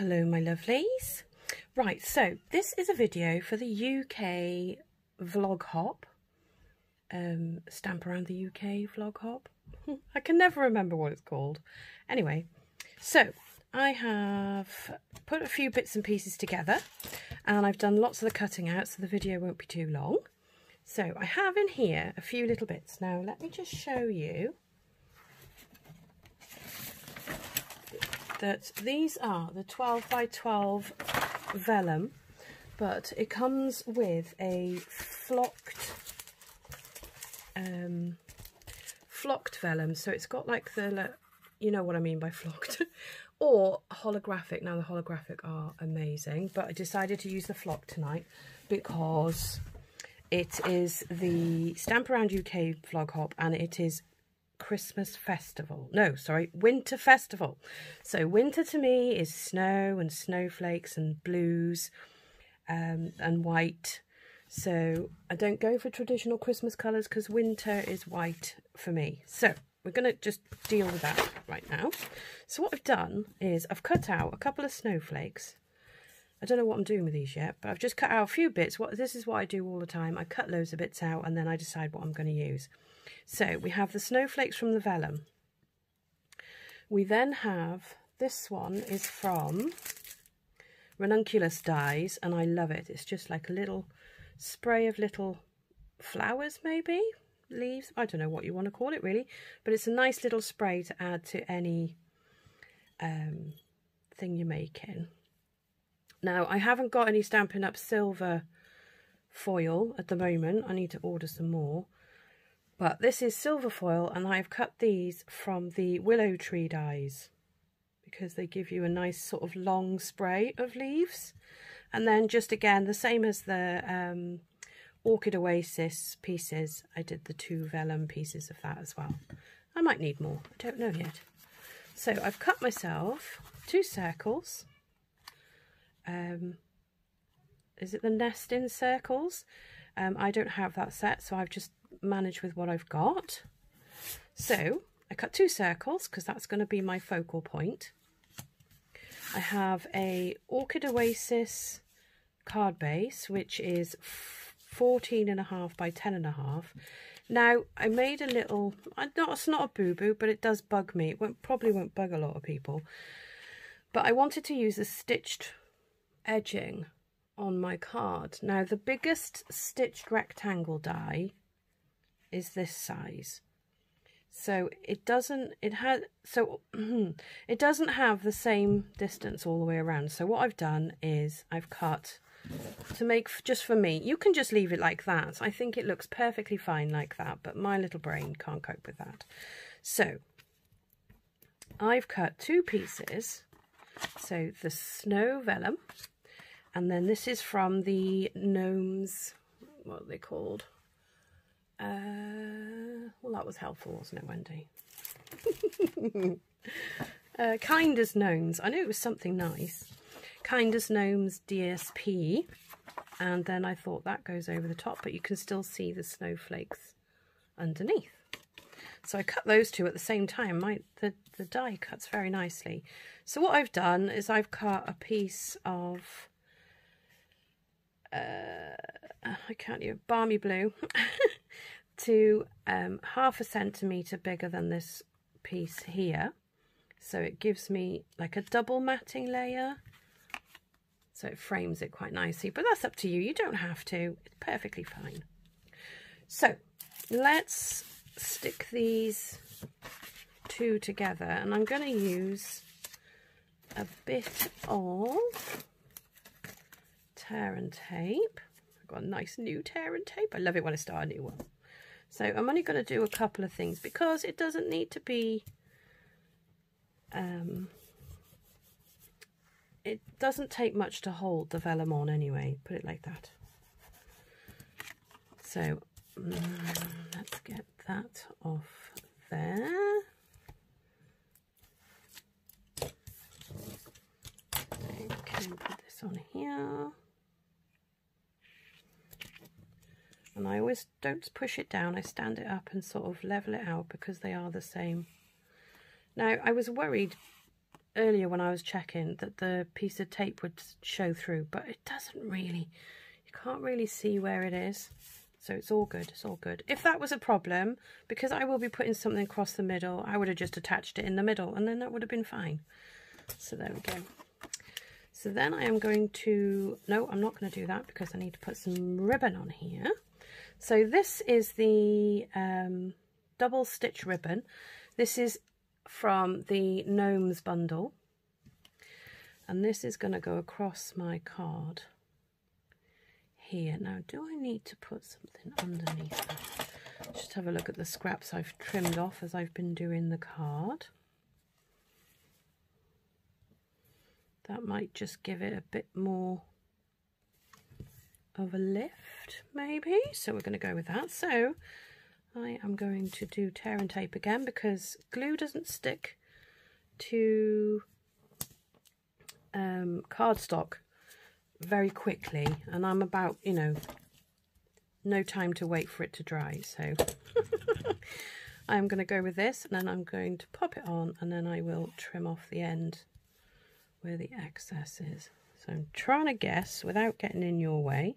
Hello my lovelies. Right, so this is a video for the UK vlog hop. Stamp around the UK vlog hop. I can never remember what it's called. Anyway, so I have put a few bits and pieces together and I've done lots of the cutting out so the video won't be too long. So I have in here a few little bits. Now let me just show you that these are the 12 by 12 vellum, but it comes with a flocked vellum, so it's got like the, you know what I mean by flocked, or holographic. Now the holographic are amazing, but I decided to use the flock tonight because it is the Stamp Around UK vlog hop and it is Christmas festival. No, sorry, winter festival. So winter to me is snow and snowflakes and blues and white. So I don't go for traditional Christmas colours because winter is white for me. So we're going to just deal with that right now. So what I've done is I've cut out a couple of snowflakes. I don't know what I'm doing with these yet, but I've just cut out a few bits. This is what I do all the time. I cut loads of bits out and then I decide what I'm going to use. So we have the snowflakes from the vellum. We then have, this one is from Ranunculus Dies and I love it. It's just like a little spray of little flowers, maybe leaves. I don't know what you want to call it really, but it's a nice little spray to add to any thing you're making. Now I haven't got any Stampin' Up silver foil at the moment. I need to order some more. But this is silver foil and I've cut these from the Willow Tree dies because they give you a nice sort of long spray of leaves. And then just again, the same as the Orchid Oasis pieces, I did the 2 vellum pieces of that as well. I might need more, I don't know yet. So I've cut myself 2 circles. Is it the Nesting circles? I don't have that set, so I've just managed with what I've got. So I cut 2 circles because that's going to be my focal point. I have a Orchid Oasis card base, which is 14.5 by 10.5. Now I made a little, it's not a boo-boo, but it does bug me. It probably won't bug a lot of people. But I wanted to use a stitched edging on my card. Now the biggest stitched rectangle die is this size, so it doesn't have the same distance all the way around. So what I've done is I've cut to make just for me. You can just leave it like that. I think it looks perfectly fine like that, but my little brain can't cope with that. So I've cut 2 pieces. So the snow vellum, and then this is from the gnomes, what are they called? Well, that was helpful, wasn't it, Wendy? Kind as Gnomes. I knew it was something nice. Kind as Gnomes DSP. And then I thought that goes over the top, but you can still see the snowflakes underneath. So I cut those 2 at the same time. The die cuts very nicely. So what I've done is I've cut a piece of I can't even, balmy blue to 1/2 centimetre bigger than this piece here. So it gives me like a double matting layer. So it frames it quite nicely, but that's up to you. You don't have to. It's perfectly fine. So let's stick these 2 together, and I'm going to use a bit of tear and tape. I've got a nice new tear and tape. I love it when I start a new one. So I'm only going to do a couple of things because it doesn't need to be it doesn't take much to hold the vellum on anyway, put it like that. So let's get that off there. Okay, put this on here. And I always don't push it down, I stand it up and sort of level it out because they are the same. Now I was worried earlier when I was checking that the piece of tape would show through, but it doesn't really. You can't really see where it is. So it's all good, it's all good. If that was a problem, because I will be putting something across the middle, I would have just attached it in the middle and then that would have been fine. So there we go. So then I am going to, no, I'm not going to do that because I need to put some ribbon on here. So this is the double stitch ribbon. This is from the Gnomes bundle. And this is going to go across my card here. Now, do I need to put something underneath that? Just have a look at the scraps I've trimmed off as I've been doing the card. That might just give it a bit more of a lift, maybe. So we're going to go with that. So I am going to do tear and tape again because glue doesn't stick to cardstock very quickly, and I'm about, you know, no time to wait for it to dry. So I'm going to go with this, and then I'm going to pop it on, and then I will trim off the end where the excess is. So I'm trying to guess, without getting in your way,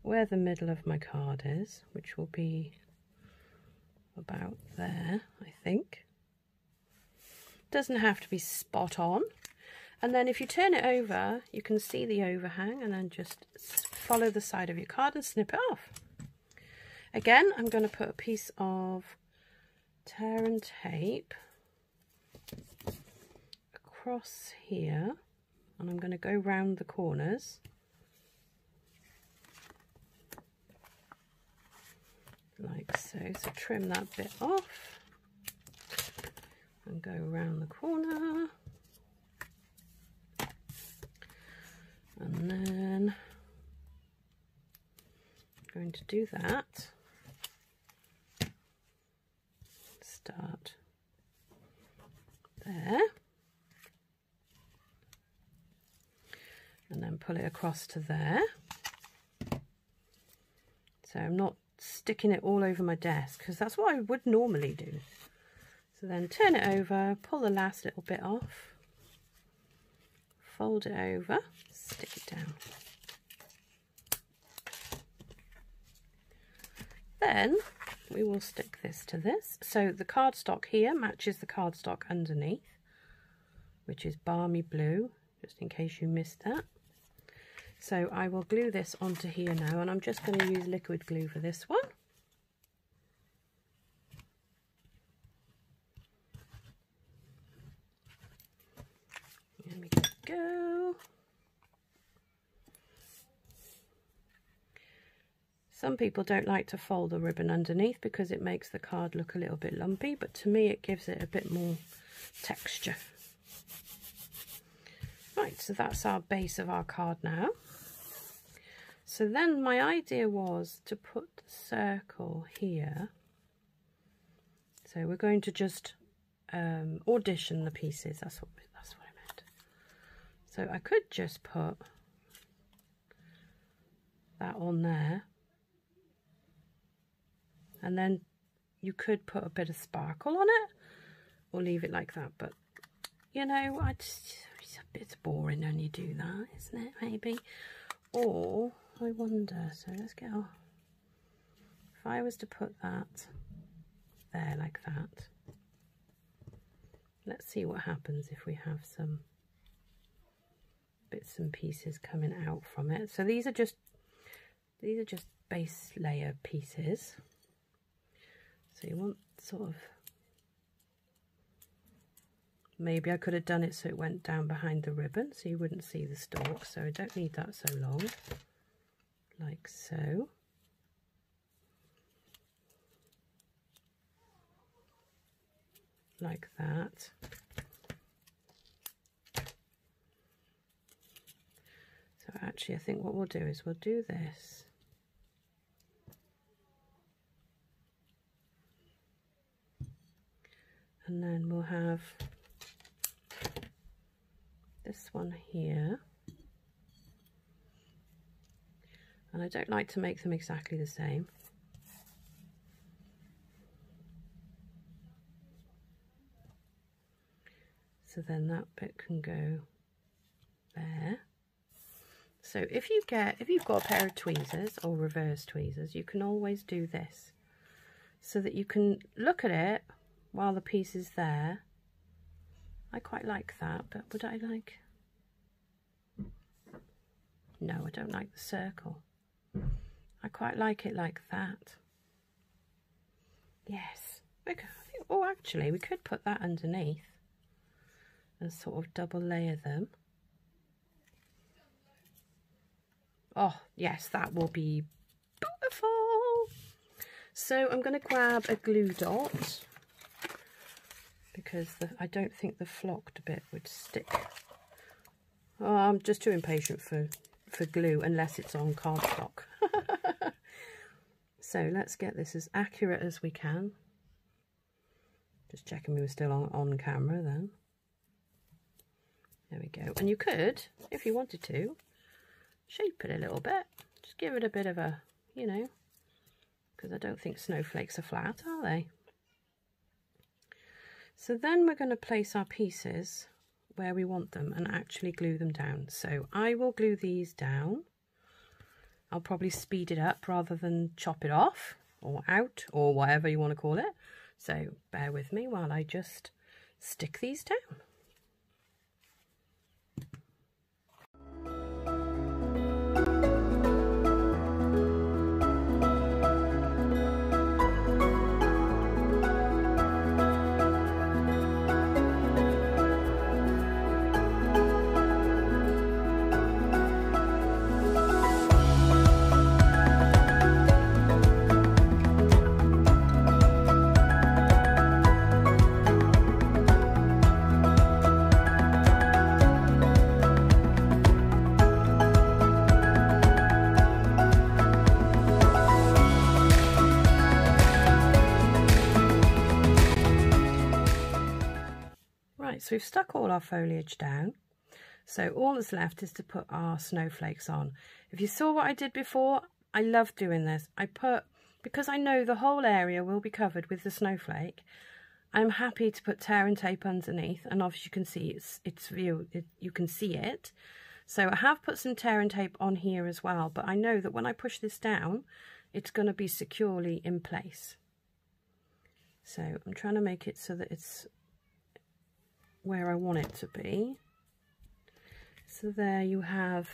where the middle of my card is, which will be about there, I think. Doesn't have to be spot on. And then if you turn it over, you can see the overhang, and then just follow the side of your card and snip it off. Again, I'm going to put a piece of tear and tape across here, and I'm going to go round the corners. Like so. So trim that bit off and go around the corner. And then I'm going to do that. Start there. And then pull it across to there. So I'm not sticking it all over my desk because that's what I would normally do. So then turn it over, pull the last little bit off. Fold it over, stick it down. Then we will stick this to this. So the cardstock here matches the cardstock underneath, which is balmy blue, just in case you missed that. So I will glue this onto here now, and I'm just going to use liquid glue for this one. There we go. Some people don't like to fold the ribbon underneath because it makes the card look a little bit lumpy, but to me it gives it a bit more texture. Right, so that's our base of our card now. So then my idea was to put the circle here. So we're going to just audition the pieces. That's what I meant. So I could just put that on there, and then you could put a bit of sparkle on it, or leave it like that. But you know, it's a bit boring when you do that, isn't it? Maybe. Or I wonder. So let's get off. If I was to put that there like that, let's see what happens if we have some bits and pieces coming out from it. So these are just base layer pieces. So you want sort of, maybe I could have done it so it went down behind the ribbon so you wouldn't see the stalk, so I don't need that so long, like so. Like that. So actually I think what we'll do is we'll do this. And then we'll have this one here. And I don't like to make them exactly the same. So then that bit can go there. So if you've got a pair of tweezers or reverse tweezers, you can always do this so that you can look at it while the piece is there. I quite like that, but would I like... No, I don't like the circle. I quite like it like that. Yes. Okay. Oh, actually, we could put that underneath and sort of double layer them. Oh, yes, that will be beautiful. So I'm going to grab a glue dot because I don't think the flocked bit would stick. Oh, I'm just too impatient for glue unless it's on cardstock. So let's get this as accurate as we can. Just checking we were still on camera then. There we go. And you could, if you wanted to, shape it a little bit. Just give it a bit of a, you know, because I don't think snowflakes are flat, are they? So then we're going to place our pieces where we want them and actually glue them down. So I will glue these down. I'll probably speed it up rather than chop it off or out or whatever you want to call it. So bear with me while I just stick these down. So we've stuck all our foliage down. So all that's left is to put our snowflakes on. If you saw what I did before, I love doing this. Because I know the whole area will be covered with the snowflake, I'm happy to put tear and tape underneath, and obviously you can see you can see it. So I have put some tear and tape on here as well, but I know that when I push this down, it's going to be securely in place. So I'm trying to make it so that it's where I want it to be. So there you have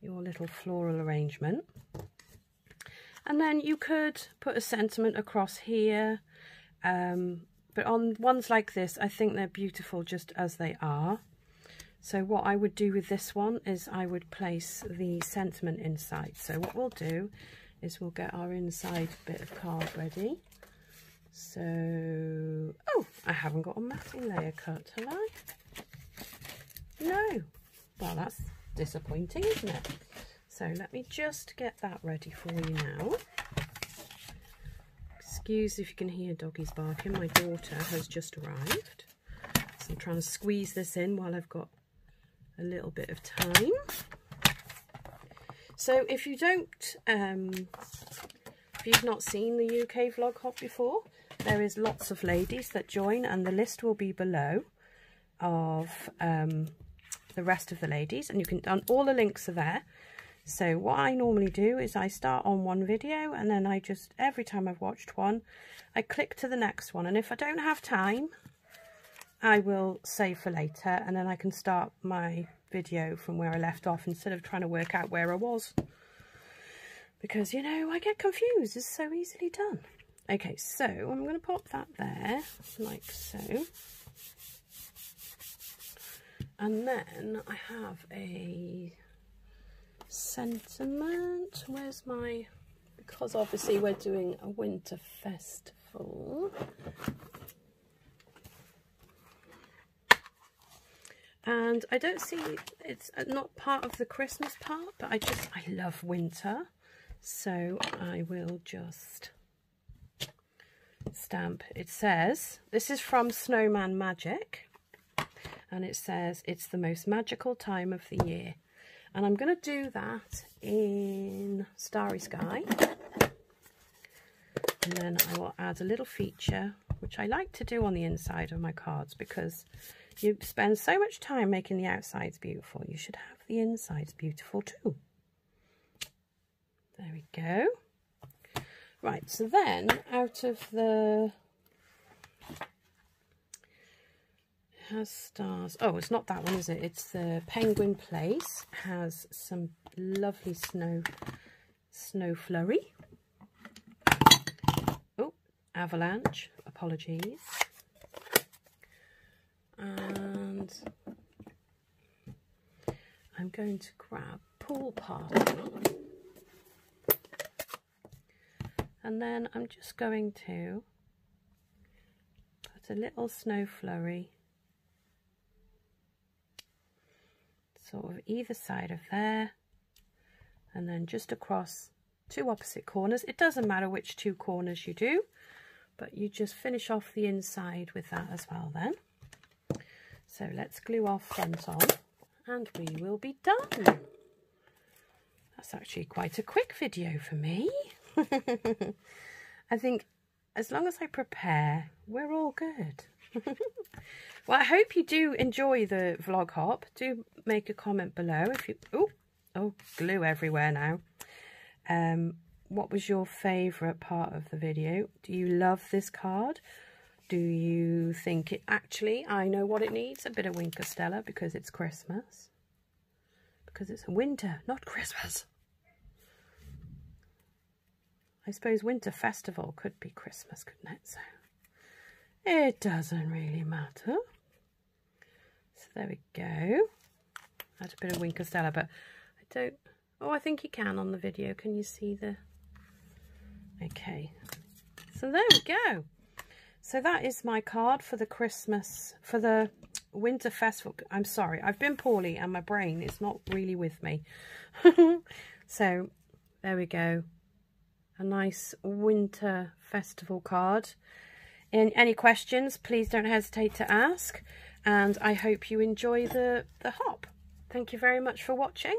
your little floral arrangement. And then you could put a sentiment across here, but on ones like this, I think they're beautiful just as they are. So what I would do with this one is I would place the sentiment inside. So what we'll do is we'll get our inside bit of card ready. So, oh, I haven't got a matting layer cut, have I? No. Well, that's disappointing, isn't it? So let me just get that ready for you now. Excuse if you can hear doggies barking. My daughter has just arrived. So I'm trying to squeeze this in while I've got a little bit of time. So if you don't, if you've not seen the UK Vlog Hop before, there is lots of ladies that join, and the list will be below of the rest of the ladies, and you can, all the links are there. So what I normally do is I start on one video, and then I just, every time I've watched one, I click to the next one, and if I don't have time, I will save for later, and then I can start my video from where I left off instead of trying to work out where I was, because, you know, I get confused. It's so easily done. Okay, so I'm going to pop that there, like so. And then I have a sentiment. Where's my... Because obviously we're doing a winter festival. And I don't see... It's not part of the Christmas part, but I love winter. So I will just... stamp. It says, this is from Snowman Magic, and it says it's the most magical time of the year, and I'm going to do that in Starry Sky, and then I will add a little feature which I like to do on the inside of my cards, because You spend so much time making the outsides beautiful, you should have the insides beautiful too. There we go. Right, so then out of the... It has stars. Oh, it's not that one, is it? It's the Penguin Place. It has some lovely snow flurry. Oh, avalanche. Apologies. And I'm going to grab Pool Party. And then I'm just going to put a little snow flurry sort of either side of there, and then just across two opposite corners. It doesn't matter which two corners you do, but you just finish off the inside with that as well then. So let's glue our front on and we will be done. That's actually quite a quick video for me. I think as long as I prepare, we're all good. Well, I hope you do enjoy the vlog hop. Do make a comment below if you... Oh, glue everywhere now. What was your favourite part of the video? Do you love this card? Do you think it... Actually, I know what it needs. A bit of Wink of Stella because it's Christmas. Because it's winter, not Christmas. I suppose Winter Festival could be Christmas, couldn't it? So it doesn't really matter. So there we go. Add a bit of Wink of Stella, but I don't... Oh, I think you can on the video. Can you see the... Okay. So there we go. So that is my card for the Christmas, for the Winter Festival. I'm sorry, I've been poorly and my brain is not really with me. So there we go. A nice winter festival card. Any questions, please don't hesitate to ask. And I hope you enjoy the hop. Thank you very much for watching.